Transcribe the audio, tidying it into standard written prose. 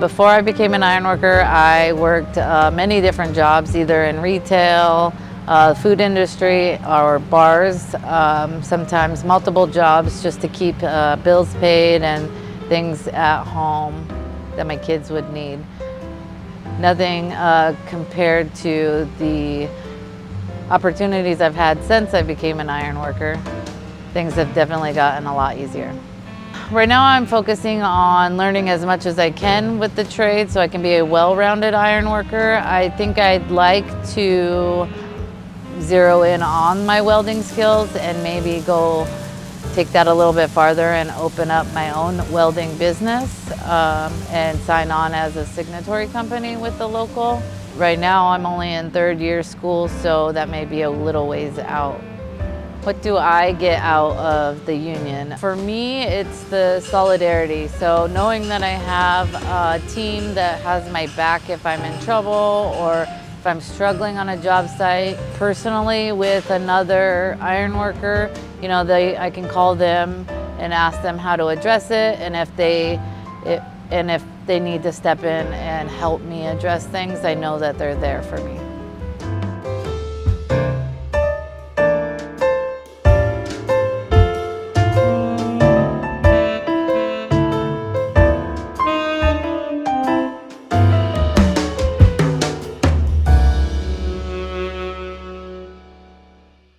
Before I became an ironworker, I worked many different jobs, either in retail, food industry, or bars, sometimes multiple jobs just to keep bills paid and things at home that my kids would need. Nothing compared to the opportunities I've had since I became an ironworker. Things have definitely gotten a lot easier. Right now I'm focusing on learning as much as I can with the trade so I can be a well-rounded ironworker. I think I'd like to zero in on my welding skills and maybe go take that a little bit farther and open up my own welding business and sign on as a signatory company with the local. Right now I'm only in third year school, so that may be a little ways out. What do I get out of the union? For me, it's the solidarity. So knowing that I have a team that has my back if I'm in trouble or if I'm struggling on a job site personally with another ironworker, you know, I can call them and ask them how to address it, and if they need to step in and help me address things, I know that they're there for me.